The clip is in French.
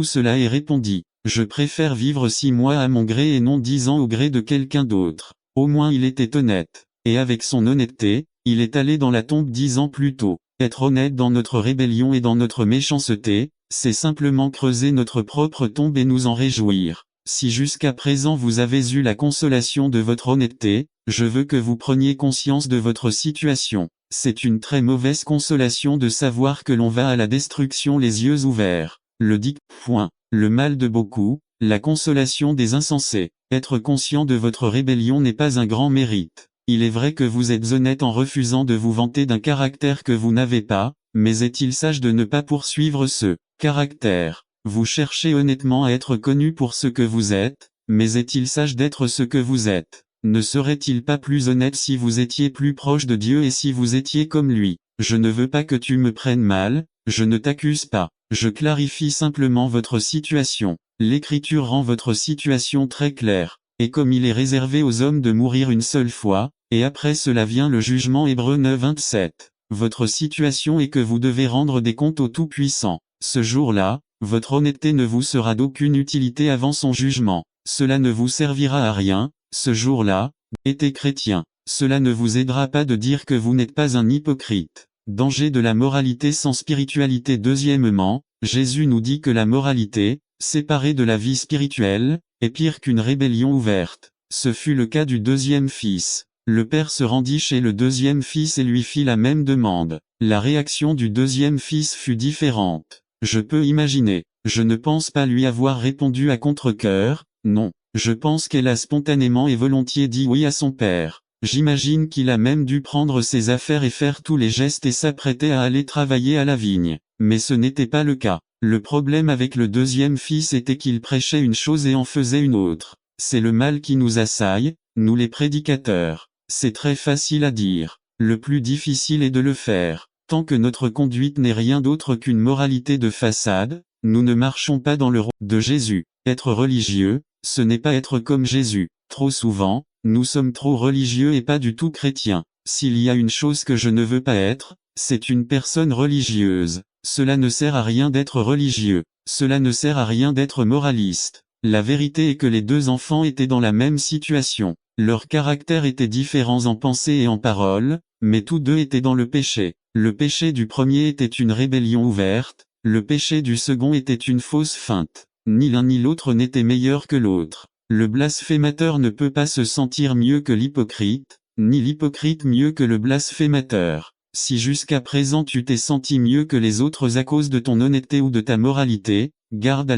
où cela et répondit, « Je préfère vivre 6 mois à mon gré et non 10 ans au gré de quelqu'un d'autre. » Au moins il était honnête. Et avec son honnêteté, il est allé dans la tombe 10 ans plus tôt. Être honnête dans notre rébellion et dans notre méchanceté, c'est simplement creuser notre propre tombe et nous en réjouir. Si jusqu'à présent vous avez eu la consolation de votre honnêteté, je veux que vous preniez conscience de votre situation. C'est une très mauvaise consolation de savoir que l'on va à la destruction les yeux ouverts. Le point. Le mal de beaucoup, la consolation des insensés. Être conscient de votre rébellion n'est pas un grand mérite. Il est vrai que vous êtes honnête en refusant de vous vanter d'un caractère que vous n'avez pas, mais est-il sage de ne pas poursuivre ce caractère? Vous cherchez honnêtement à être connu pour ce que vous êtes, mais est-il sage d'être ce que vous êtes? Ne serait-il pas plus honnête si vous étiez plus proche de Dieu et si vous étiez comme lui? Je ne veux pas que tu me prennes mal, je ne t'accuse pas, je clarifie simplement votre situation. L'Écriture rend votre situation très claire, et comme il est réservé aux hommes de mourir une seule fois, et après cela vient le jugement. Hébreux 9, 27. Votre situation est que vous devez rendre des comptes au Tout-Puissant. Ce jour-là, votre honnêteté ne vous sera d'aucune utilité avant son jugement. Cela ne vous servira à rien, ce jour-là, été chrétien. Cela ne vous aidera pas de dire que vous n'êtes pas un hypocrite. Danger de la moralité sans spiritualité. Deuxièmement, Jésus nous dit que la moralité, séparée de la vie spirituelle, est pire qu'une rébellion ouverte. Ce fut le cas du deuxième fils. Le père se rendit chez le deuxième fils et lui fit la même demande. La réaction du deuxième fils fut différente. Je peux imaginer. Je ne pense pas lui avoir répondu à contre-cœur, non. Je pense qu'elle a spontanément et volontiers dit oui à son père. J'imagine qu'il a même dû prendre ses affaires et faire tous les gestes et s'apprêter à aller travailler à la vigne. Mais ce n'était pas le cas. Le problème avec le deuxième fils était qu'il prêchait une chose et en faisait une autre. C'est le mal qui nous assaille, nous les prédicateurs. C'est très facile à dire. Le plus difficile est de le faire. Tant que notre conduite n'est rien d'autre qu'une moralité de façade, nous ne marchons pas dans le rôle de Jésus. Être religieux, ce n'est pas être comme Jésus. Trop souvent, nous sommes trop religieux et pas du tout chrétiens. S'il y a une chose que je ne veux pas être, c'est une personne religieuse. Cela ne sert à rien d'être religieux. Cela ne sert à rien d'être moraliste. La vérité est que les deux enfants étaient dans la même situation. Leurs caractères étaient différents en pensée et en parole, mais tous deux étaient dans le péché. Le péché du premier était une rébellion ouverte, le péché du second était une fausse feinte. Ni l'un ni l'autre n'était meilleur que l'autre. Le blasphémateur ne peut pas se sentir mieux que l'hypocrite, ni l'hypocrite mieux que le blasphémateur. Si jusqu'à présent tu t'es senti mieux que les autres à cause de ton honnêteté ou de ta moralité, garde à